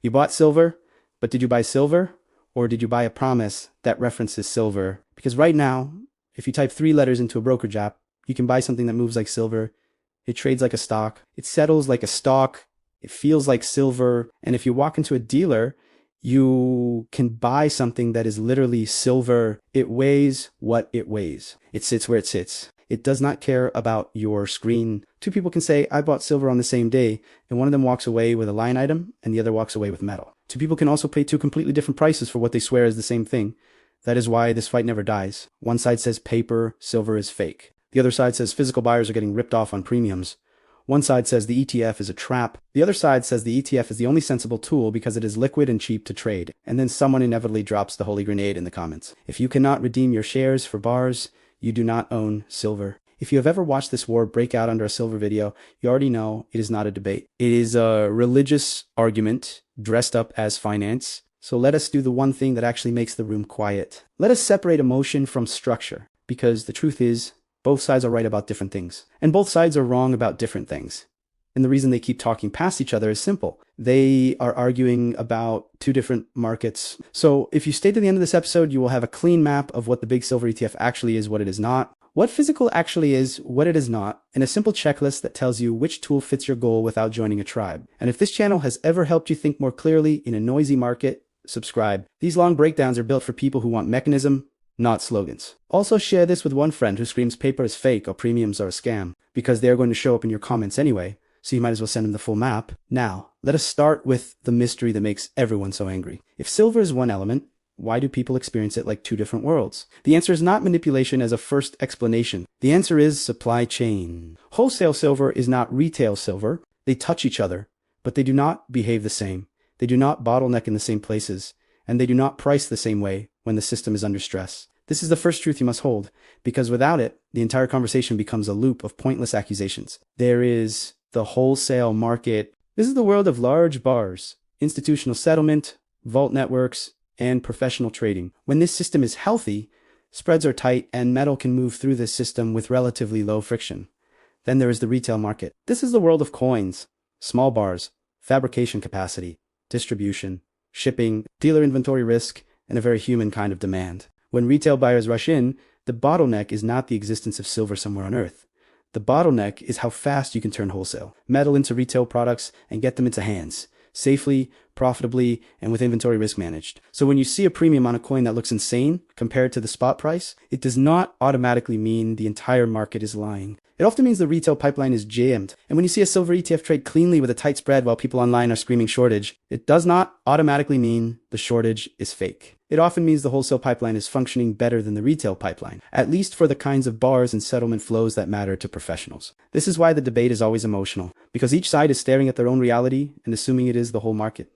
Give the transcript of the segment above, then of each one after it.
You bought silver, but did you buy silver? Or did you buy a promise that references silver? Because right now, if you type 3 letters into a brokerage app, you can buy something that moves like silver. It trades like a stock. It settles like a stock. It feels like silver. And if you walk into a dealer, you can buy something that is literally silver. It weighs what it weighs. It sits where it sits. It does not care about your screen. 2 people can say, I bought silver on the same day, and one of them walks away with a line item, and the other walks away with metal. 2 people can also pay 2 completely different prices for what they swear is the same thing. That is why this fight never dies. One side says paper, silver is fake. The other side says physical buyers are getting ripped off on premiums. One side says the ETF is a trap. The other side says the ETF is the only sensible tool because it is liquid and cheap to trade. And then someone inevitably drops the holy grenade in the comments. If you cannot redeem your shares for bars, you do not own silver. If you have ever watched this war break out under a silver video, you already know it is not a debate. It is a religious argument dressed up as finance. So let us do the one thing that actually makes the room quiet. Let us separate emotion from structure, because the truth is, both sides are right about different things, and both sides are wrong about different things. And the reason they keep talking past each other is simple. They are arguing about 2 different markets. So if you stay to the end of this episode, you will have a clean map of what the big silver ETF actually is, what it is not, what physical actually is, what it is not, and a simple checklist that tells you which tool fits your goal without joining a tribe. And if this channel has ever helped you think more clearly in a noisy market, subscribe. These long breakdowns are built for people who want mechanism, not slogans. Also share this with one friend who screams paper is fake or premiums are a scam, because they are going to show up in your comments anyway, so you might as well send them the full map. Now, let us start with the mystery that makes everyone so angry. If silver is one element, why do people experience it like 2 different worlds? The answer is not manipulation as a first explanation. The answer is supply chain. Wholesale silver is not retail silver. They touch each other, but they do not behave the same. They do not bottleneck in the same places, and they do not price the same way when the system is under stress. This is the first truth you must hold, because without it, the entire conversation becomes a loop of pointless accusations. There is the wholesale market. This is the world of large bars, institutional settlement, vault networks, and professional trading. When this system is healthy, spreads are tight and metal can move through this system with relatively low friction. Then there is the retail market. This is the world of coins, small bars, fabrication capacity, distribution, shipping, dealer inventory risk, and a very human kind of demand. When retail buyers rush in, the bottleneck is not the existence of silver somewhere on Earth. The bottleneck is how fast you can turn wholesale metal into retail products and get them into hands, safely, profitably, and with inventory risk managed. So when you see a premium on a coin that looks insane compared to the spot price, it does not automatically mean the entire market is lying. It often means the retail pipeline is jammed. And when you see a silver ETF trade cleanly with a tight spread while people online are screaming shortage, it does not automatically mean the shortage is fake. It often means the wholesale pipeline is functioning better than the retail pipeline, at least for the kinds of bars and settlement flows that matter to professionals. This is why the debate is always emotional, because each side is staring at their own reality and assuming it is the whole market.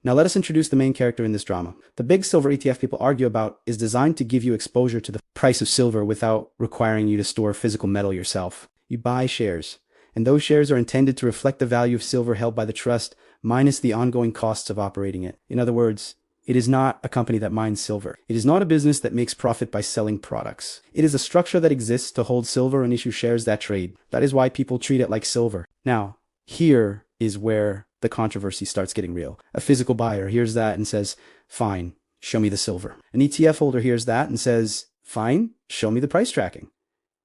Now let us introduce the main character in this drama. The big silver ETF people argue about is designed to give you exposure to the price of silver without requiring you to store physical metal yourself. You buy shares, and those shares are intended to reflect the value of silver held by the trust minus the ongoing costs of operating it. In other words, it is not a company that mines silver. It is not a business that makes profit by selling products. It is a structure that exists to hold silver and issue shares that trade. That is why people treat it like silver. Now, here is where the controversy starts getting real. A physical buyer hears that and says, fine, show me the silver. An ETF holder hears that and says, fine, show me the price tracking.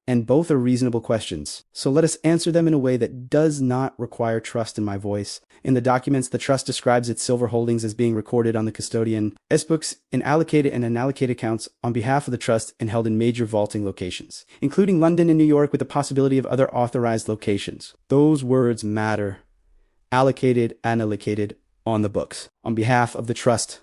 And both are reasonable questions. So let us answer them in a way that does not require trust in my voice. In the documents, the trust describes its silver holdings as being recorded on the custodian S-books in allocated and unallocated accounts on behalf of the trust and held in major vaulting locations, including London and New York with the possibility of other authorized locations. Those words matter. Allocated, unallocated, on the books, on behalf of the trust,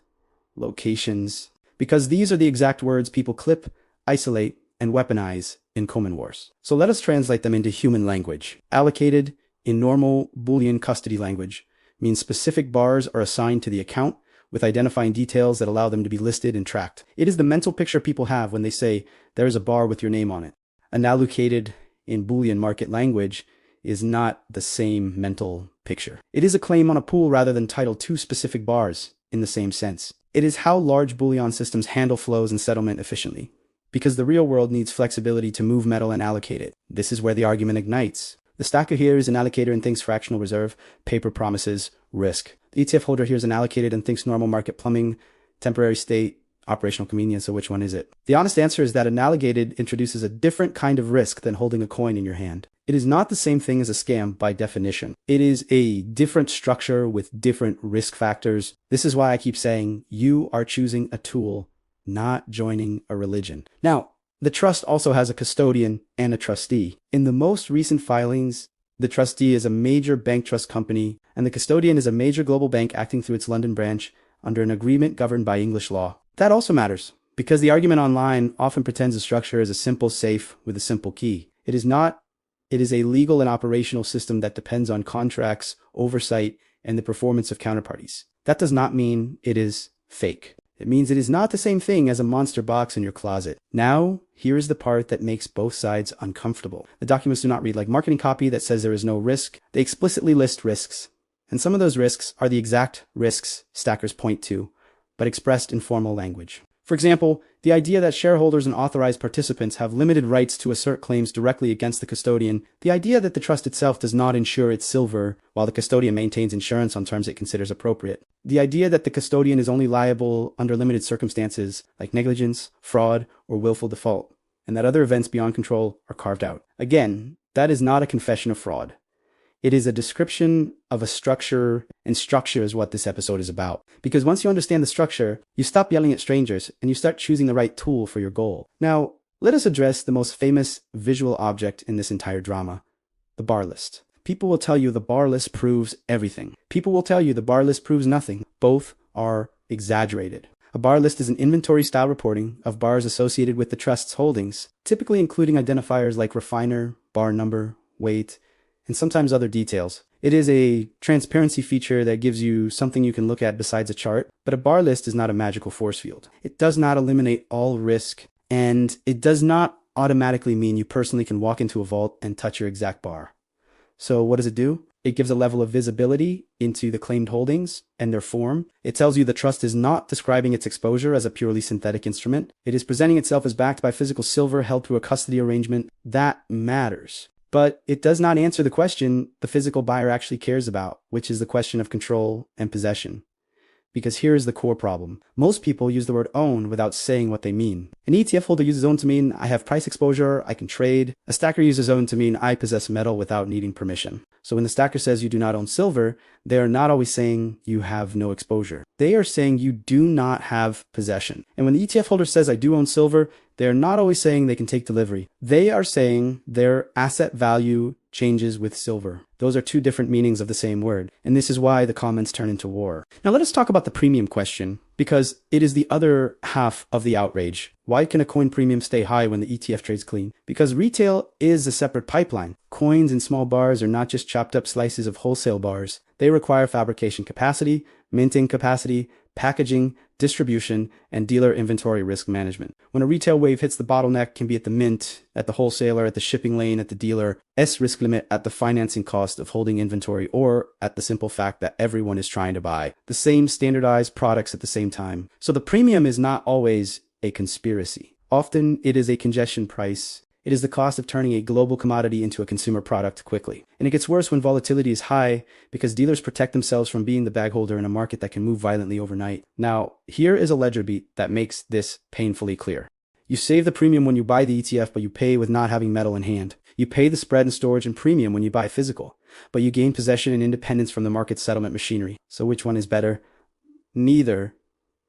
locations, because these are the exact words people clip, isolate, and weaponize in common wars. So let us translate them into human language. Allocated, in normal Bullion custody language, means specific bars are assigned to the account with identifying details that allow them to be listed and tracked. It is the mental picture people have when they say, there is a bar with your name on it. Unallocated, in Bullion market language, is not the same mental picture. It is a claim on a pool rather than titled to specific bars in the same sense. It is how large Bullion systems handle flows and settlement efficiently, because the real world needs flexibility to move metal and allocate it. This is where the argument ignites. The stacker here is an allocator and thinks fractional reserve, paper promises, risk. The ETF holder here is unallocated and thinks normal market plumbing, temporary state, operational convenience. So which one is it? The honest answer is that unallocated introduces a different kind of risk than holding a coin in your hand. It is not the same thing as a scam by definition. It is a different structure with different risk factors. This is why I keep saying you are choosing a tool, not joining a religion. Now, the trust also has a custodian and a trustee. In the most recent filings, the trustee is a major bank trust company, and the custodian is a major global bank acting through its London branch under an agreement governed by English law. That also matters, because the argument online often pretends the structure is a simple safe with a simple key. It is not. It is a legal and operational system that depends on contracts, oversight, and the performance of counterparties. That does not mean it is fake. It means it is not the same thing as a monster box in your closet. Now, here is the part that makes both sides uncomfortable. The documents do not read like marketing copy that says there is no risk. They explicitly list risks. And some of those risks are the exact risks stackers point to, but expressed in formal language. For example, the idea that shareholders and authorized participants have limited rights to assert claims directly against the custodian, the idea that the trust itself does not insure its silver while the custodian maintains insurance on terms it considers appropriate, the idea that the custodian is only liable under limited circumstances like negligence, fraud, or willful default, and that other events beyond control are carved out. Again, that is not a confession of fraud. It is a description of a structure, and structure is what this episode is about. Because once you understand the structure, you stop yelling at strangers and you start choosing the right tool for your goal. Now, let us address the most famous visual object in this entire drama, the bar list. People will tell you the bar list proves everything. People will tell you the bar list proves nothing. Both are exaggerated. A bar list is an inventory style reporting of bars associated with the trust's holdings, typically including identifiers like refiner, bar number, weight, and sometimes other details. It is a transparency feature that gives you something you can look at besides a chart, but a bar list is not a magical force field. It does not eliminate all risk, and it does not automatically mean you personally can walk into a vault and touch your exact bar. So what does it do? It gives a level of visibility into the claimed holdings and their form. It tells you the trust is not describing its exposure as a purely synthetic instrument. It is presenting itself as backed by physical silver held through a custody arrangement. That matters. But it does not answer the question the physical buyer actually cares about, which is the question of control and possession. Because here is the core problem. Most people use the word own without saying what they mean. An ETF holder uses own to mean I have price exposure, I can trade. A stacker uses own to mean I possess metal without needing permission. So when the stacker says you do not own silver, they are not always saying you have no exposure. They are saying you do not have possession. And when the ETF holder says I do own silver, they are not always saying they can take delivery. They are saying their asset value changes with silver. Those are two different meanings of the same word. And this is why the comments turn into war. Now let us talk about the premium question, because it is the other half of the outrage. Why can a coin premium stay high when the ETF trades clean? Because retail is a separate pipeline. Coins and small bars are not just chopped up slices of wholesale bars. They require fabrication capacity, minting capacity, packaging, distribution, and dealer inventory risk management. When a retail wave hits the bottleneck can be at the mint, at the wholesaler, at the shipping lane, at the dealer, S risk limit at the financing cost of holding inventory, or at the simple fact that everyone is trying to buy the same standardized products at the same time. So the premium is not always a conspiracy. Often it is a congestion price. It is the cost of turning a global commodity into a consumer product quickly. And it gets worse when volatility is high because dealers protect themselves from being the bag holder in a market that can move violently overnight. Now, here is a ledger beat that makes this painfully clear. You save the premium when you buy the ETF, but you pay with not having metal in hand. You pay the spread and storage and premium when you buy physical, but you gain possession and independence from the market settlement machinery. So which one is better? Neither.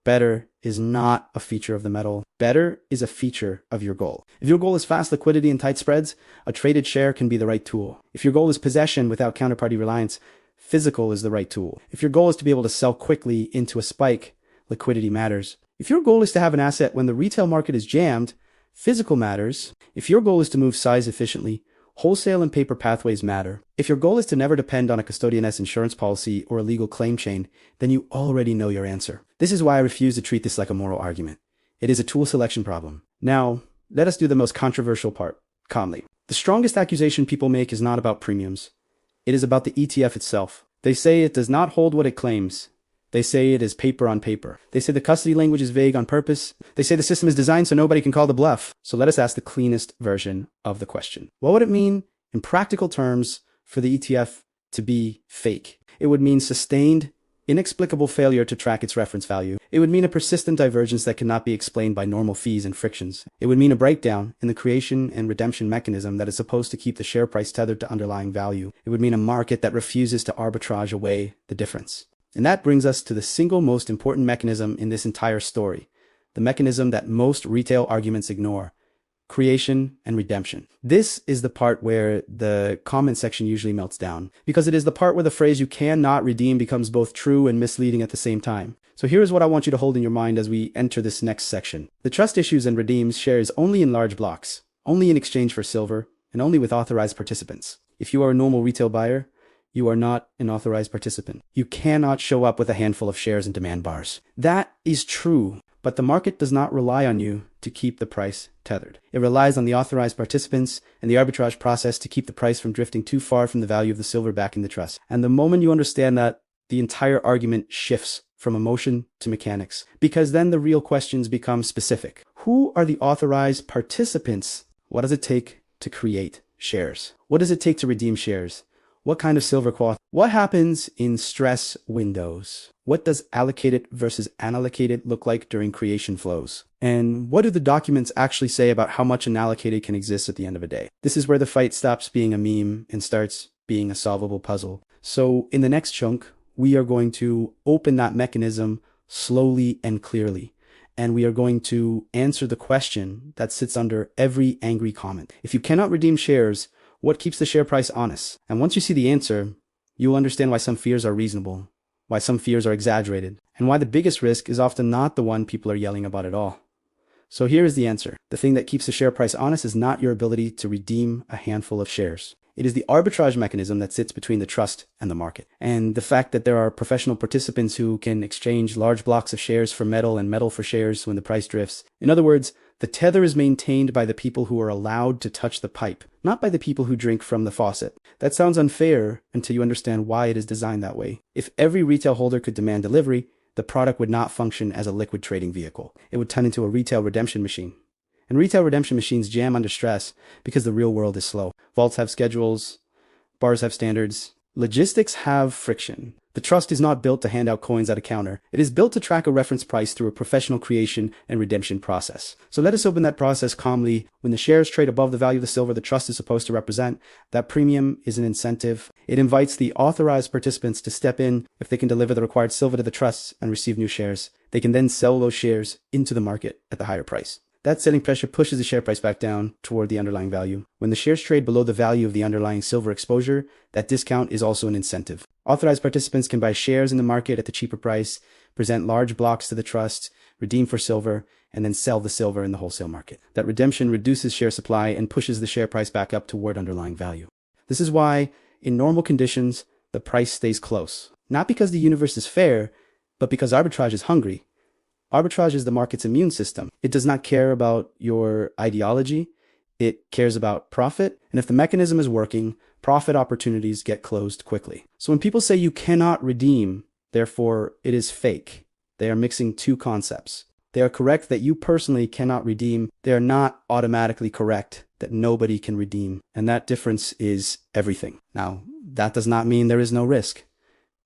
Better is not a feature of the metal. Better is a feature of your goal. If your goal is fast liquidity and tight spreads, a traded share can be the right tool. If your goal is possession without counterparty reliance, physical is the right tool. If your goal is to be able to sell quickly into a spike, liquidity matters. If your goal is to have an asset when the retail market is jammed, physical matters. If your goal is to move size efficiently, wholesale and paper pathways matter. If your goal is to never depend on a custodian-S insurance policy or a legal claim chain, then you already know your answer. This is why I refuse to treat this like a moral argument. It is a tool selection problem. Now, let us do the most controversial part, calmly. The strongest accusation people make is not about premiums. It is about the ETF itself. They say it does not hold what it claims. They say it is paper on paper. They say the custody language is vague on purpose. They say the system is designed so nobody can call the bluff. So let us ask the cleanest version of the question. What would it mean in practical terms for the ETF to be fake? It would mean sustained inexplicable failure to track its reference value. It would mean a persistent divergence that cannot be explained by normal fees and frictions. It would mean a breakdown in the creation and redemption mechanism that is supposed to keep the share price tethered to underlying value. It would mean a market that refuses to arbitrage away the difference. And that brings us to the single most important mechanism in this entire story, the mechanism that most retail arguments ignore: creation and redemption. This is the part where the comment section usually melts down, because it is the part where the phrase "you cannot redeem" becomes both true and misleading at the same time. So here's what I want you to hold in your mind as we enter this next section. The trust issues and redeems shares only in large blocks, only in exchange for silver, and only with authorized participants. If you are a normal retail buyer, you are not an authorized participant. You cannot show up with a handful of shares and demand bars. That is true, but the market does not rely on you to keep the price tethered. It relies on the authorized participants and the arbitrage process to keep the price from drifting too far from the value of the silver backing the trust. And the moment you understand that, the entire argument shifts from emotion to mechanics, because then the real questions become specific. Who are the authorized participants? What does it take to create shares? What does it take to redeem shares? What kind of silver cloth? What happens in stress windows? What does allocated versus unallocated look like during creation flows? And what do the documents actually say about how much unallocated can exist at the end of a day? This is where the fight stops being a meme and starts being a solvable puzzle. So in the next chunk, we are going to open that mechanism slowly and clearly. And we are going to answer the question that sits under every angry comment. If you cannot redeem shares, what keeps the share price honest? And once you see the answer, you will understand why some fears are reasonable, why some fears are exaggerated, and why the biggest risk is often not the one people are yelling about at all. So here is the answer. The thing that keeps the share price honest is not your ability to redeem a handful of shares. It is the arbitrage mechanism that sits between the trust and the market. And the fact that there are professional participants who can exchange large blocks of shares for metal and metal for shares when the price drifts. In other words, the tether is maintained by the people who are allowed to touch the pipe, not by the people who drink from the faucet. That sounds unfair until you understand why it is designed that way. If every retail holder could demand delivery, the product would not function as a liquid trading vehicle. It would turn into a retail redemption machine. And retail redemption machines jam under stress because the real world is slow. Vaults have schedules, bars have standards, logistics have friction. The trust is not built to hand out coins at a counter. It is built to track a reference price through a professional creation and redemption process. So let us open that process calmly. When the shares trade above the value of the silver the trust is supposed to represent, that premium is an incentive. It invites the authorized participants to step in if they can deliver the required silver to the trusts and receive new shares. They can then sell those shares into the market at the higher price. That selling pressure pushes the share price back down toward the underlying value. When the shares trade below the value of the underlying silver exposure, that discount is also an incentive. Authorized participants can buy shares in the market at the cheaper price, present large blocks to the trust, redeem for silver, and then sell the silver in the wholesale market. That redemption reduces share supply and pushes the share price back up toward underlying value. This is why, in normal conditions, the price stays close. Not because the universe is fair, but because arbitrage is hungry. Arbitrage is the market's immune system. It does not care about your ideology. It cares about profit. And if the mechanism is working, profit opportunities get closed quickly. So when people say you cannot redeem, therefore it is fake, they are mixing two concepts. They are correct that you personally cannot redeem. They are not automatically correct that nobody can redeem. And that difference is everything. Now, that does not mean there is no risk.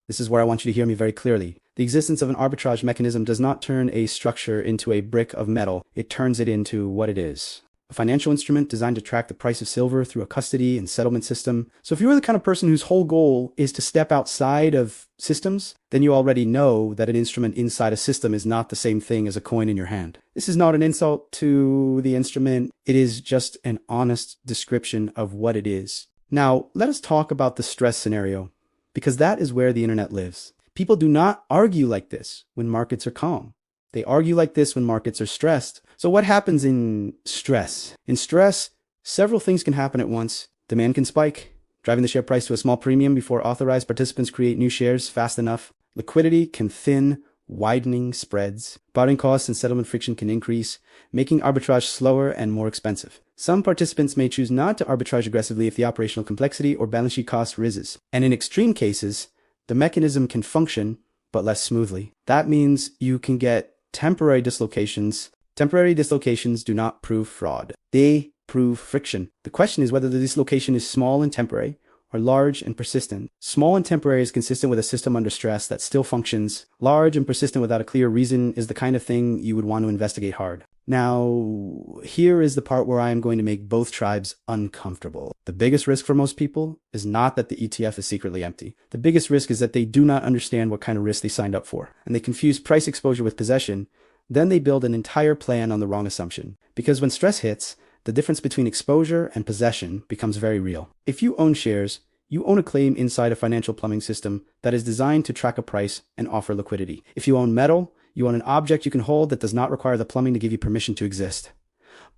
This is where I want you to hear me very clearly. The existence of an arbitrage mechanism does not turn a structure into a brick of metal. It turns it into what it is: a financial instrument designed to track the price of silver through a custody and settlement system. So if you are the kind of person whose whole goal is to step outside of systems, then you already know that an instrument inside a system is not the same thing as a coin in your hand. This is not an insult to the instrument. It is just an honest description of what it is. Now, let us talk about the stress scenario, because that is where the internet lives. People do not argue like this when markets are calm. They argue like this when markets are stressed. So what happens in stress? In stress, several things can happen at once. Demand can spike, driving the share price to a small premium before authorized participants create new shares fast enough. Liquidity can thin, widening spreads. Borrowing costs and settlement friction can increase, making arbitrage slower and more expensive. Some participants may choose not to arbitrage aggressively if the operational complexity or balance sheet cost rises. And in extreme cases, the mechanism can function, but less smoothly. That means you can get temporary dislocations. Temporary dislocations do not prove fraud. They prove friction. The question is whether the dislocation is small and temporary, are large and persistent. Small and temporary is consistent with a system under stress that still functions. Large and persistent without a clear reason is the kind of thing you would want to investigate hard. Now, here is the part where I am going to make both tribes uncomfortable. The biggest risk for most people is not that the ETF is secretly empty. The biggest risk is that they do not understand what kind of risk they signed up for, and they confuse price exposure with possession. Then they build an entire plan on the wrong assumption. Because when stress hits, the difference between exposure and possession becomes very real. If you own shares, you own a claim inside a financial plumbing system that is designed to track a price and offer liquidity. If you own metal, you own an object you can hold that does not require the plumbing to give you permission to exist.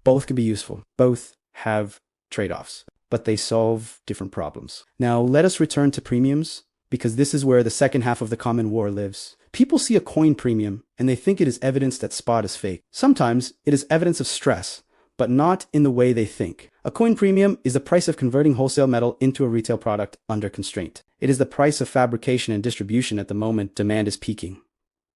Both can be useful. Both have trade-offs, but they solve different problems. Now, let us return to premiums, because this is where the second half of the common war lives. People see a coin premium, and they think it is evidence that spot is fake. Sometimes it is evidence of stress, but not in the way they think. A coin premium is the price of converting wholesale metal into a retail product under constraint. It is the price of fabrication and distribution at the moment demand is peaking.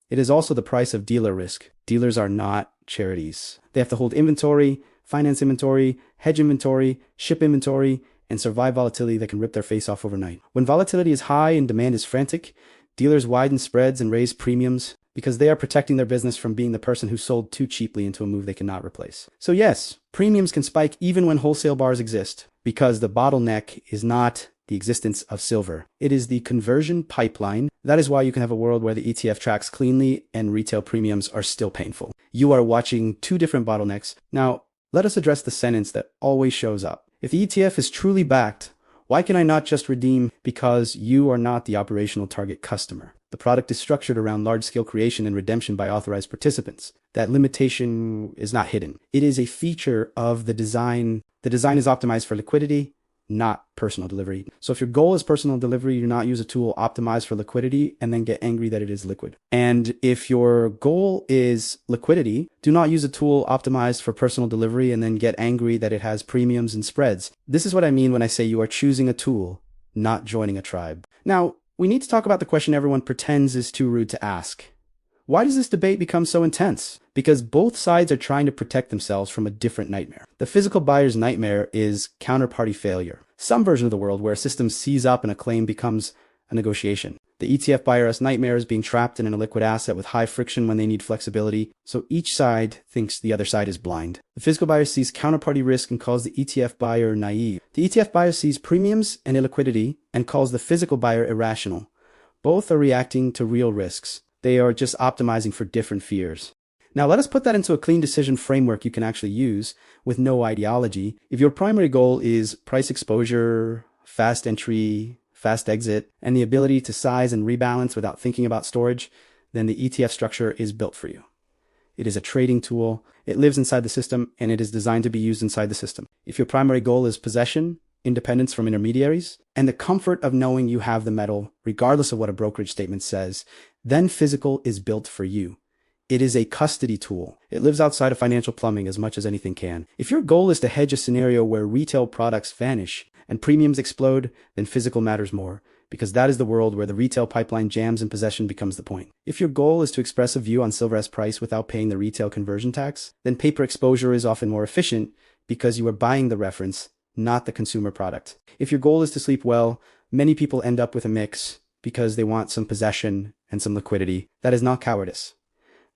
It is also the price of dealer risk. Dealers are not charities. They have to hold inventory, finance inventory, hedge inventory, ship inventory, and survive volatility that can rip their face off overnight. When volatility is high and demand is frantic, dealers widen spreads and raise premiums because they are protecting their business from being the person who sold too cheaply into a move they cannot replace. So yes, premiums can spike even when wholesale bars exist, because the bottleneck is not the existence of silver. It is the conversion pipeline. That is why you can have a world where the ETF tracks cleanly and retail premiums are still painful. You are watching two different bottlenecks. Now, let us address the sentence that always shows up. If the ETF is truly backed, why can I not just redeem? Because you are not the operational target customer. The product is structured around large-scale creation and redemption by authorized participants. That limitation is not hidden. It is a feature of the design. The design is optimized for liquidity, not personal delivery. So if your goal is personal delivery, do not use a tool optimized for liquidity and then get angry that it is liquid. And if your goal is liquidity, do not use a tool optimized for personal delivery and then get angry that it has premiums and spreads. This is what I mean when I say you are choosing a tool, not joining a tribe. Now, we need to talk about the question everyone pretends is too rude to ask. Why does this debate become so intense? Because both sides are trying to protect themselves from a different nightmare. The physical buyer's nightmare is counterparty failure. Some version of the world where a system sees up and a claim becomes a negotiation. The ETF buyer's nightmare is being trapped in an illiquid asset with high friction when they need flexibility, so each side thinks the other side is blind. The physical buyer sees counterparty risk and calls the ETF buyer naive. The ETF buyer sees premiums and illiquidity and calls the physical buyer irrational. Both are reacting to real risks. They are just optimizing for different fears. Now let us put that into a clean decision framework you can actually use with no ideology. If your primary goal is price exposure, fast entry, fast exit, and the ability to size and rebalance without thinking about storage, then the ETF structure is built for you. It is a trading tool. It lives inside the system, and it is designed to be used inside the system. If your primary goal is possession, independence from intermediaries, and the comfort of knowing you have the metal, regardless of what a brokerage statement says, then physical is built for you. It is a custody tool. It lives outside of financial plumbing as much as anything can. If your goal is to hedge a scenario where retail products vanish and premiums explode, then physical matters more, because that is the world where the retail pipeline jams and possession becomes the point. If your goal is to express a view on silver as price without paying the retail conversion tax, then paper exposure is often more efficient because you are buying the reference, not the consumer product. If your goal is to sleep well, many people end up with a mix because they want some possession and some liquidity. That is not cowardice.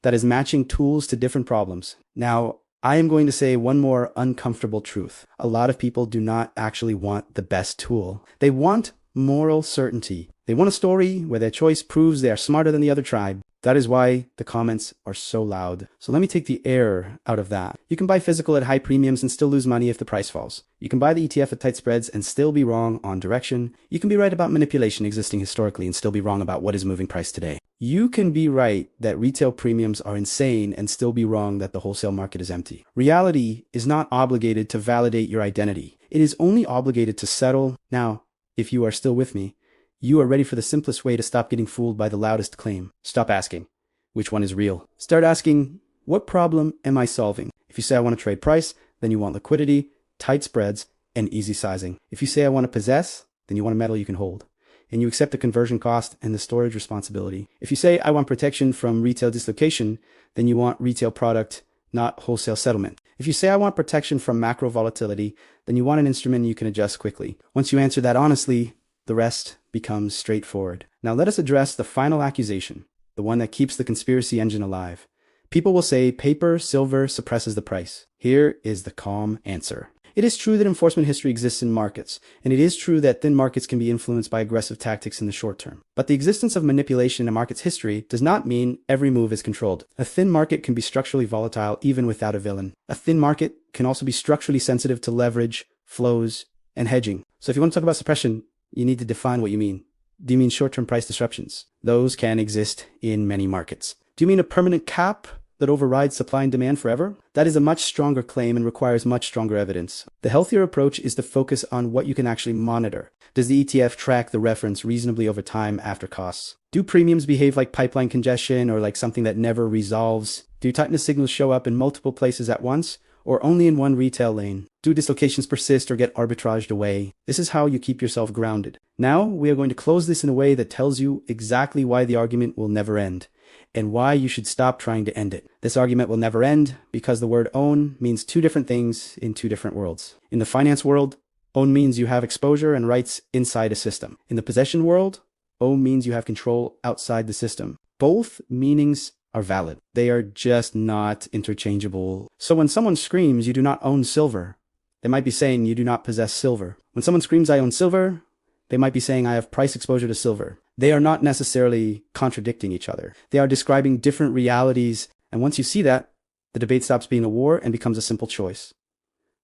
That is matching tools to different problems. Now, I am going to say one more uncomfortable truth. A lot of people do not actually want the best tool. They want moral certainty. They want a story where their choice proves they are smarter than the other tribe. That is why the comments are so loud. So let me take the air out of that. You can buy physical at high premiums and still lose money if the price falls. You can buy the ETF at tight spreads and still be wrong on direction. You can be right about manipulation existing historically and still be wrong about what is moving price today. You can be right that retail premiums are insane and still be wrong that the wholesale market is empty. Reality is not obligated to validate your identity. It is only obligated to settle. Now, if you are still with me, you are ready for the simplest way to stop getting fooled by the loudest claim. Stop asking, which one is real? Start asking, what problem am I solving? If you say I want to trade price, then you want liquidity, tight spreads, and easy sizing. If you say I want to possess, then you want a metal you can hold. And you accept the conversion cost and the storage responsibility. If you say I want protection from retail dislocation, then you want retail product, not wholesale settlement. If you say I want protection from macro volatility, then you want an instrument you can adjust quickly. Once you answer that honestly, the rest becomes straightforward. Now let us address the final accusation, the one that keeps the conspiracy engine alive. People will say paper, silver suppresses the price. Here is the calm answer. It is true that enforcement history exists in markets, and it is true that thin markets can be influenced by aggressive tactics in the short term. But the existence of manipulation in a market's history does not mean every move is controlled. A thin market can be structurally volatile even without a villain. A thin market can also be structurally sensitive to leverage, flows, and hedging. So if you want to talk about suppression, you need to define what you mean. Do you mean short-term price disruptions? Those can exist in many markets. Do you mean a permanent cap that overrides supply and demand forever? That is a much stronger claim and requires much stronger evidence. The healthier approach is to focus on what you can actually monitor. Does the ETF track the reference reasonably over time after costs? Do premiums behave like pipeline congestion or like something that never resolves? Do tightness signals show up in multiple places at once or only in one retail lane? Do dislocations persist or get arbitraged away? This is how you keep yourself grounded. Now we are going to close this in a way that tells you exactly why the argument will never end, and why you should stop trying to end it. This argument will never end because the word own means two different things in two different worlds. In the finance world, own means you have exposure and rights inside a system. In the possession world, own means you have control outside the system. Both meanings are valid. They are just not interchangeable. So when someone screams, you do not own silver, they might be saying you do not possess silver. When someone screams, I own silver, they might be saying I have price exposure to silver. They are not necessarily contradicting each other. They are describing different realities. And once you see that, the debate stops being a war and becomes a simple choice.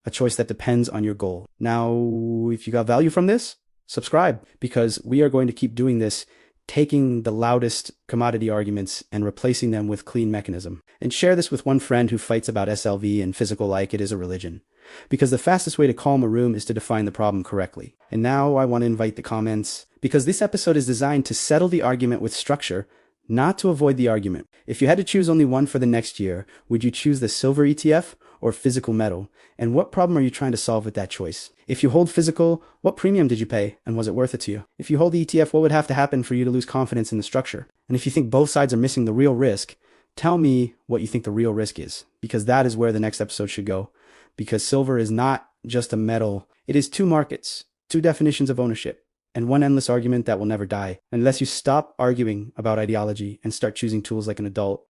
A choice that depends on your goal. Now, if you got value from this, subscribe, because we are going to keep doing this, taking the loudest commodity arguments and replacing them with clean mechanism. And share this with one friend who fights about SLV and physical like it is a religion. Because the fastest way to calm a room is to define the problem correctly. And now I want to invite the comments, because this episode is designed to settle the argument with structure, not to avoid the argument. If you had to choose only one for the next year, would you choose the silver ETF or physical metal? And what problem are you trying to solve with that choice? If you hold physical, what premium did you pay, and was it worth it to you? If you hold the ETF, what would have to happen for you to lose confidence in the structure? And if you think both sides are missing the real risk, tell me what you think the real risk is, because that is where the next episode should go. Because silver is not just a metal. It is two markets, two definitions of ownership, and one endless argument that will never die. Unless you stop arguing about ideology and start choosing tools like an adult,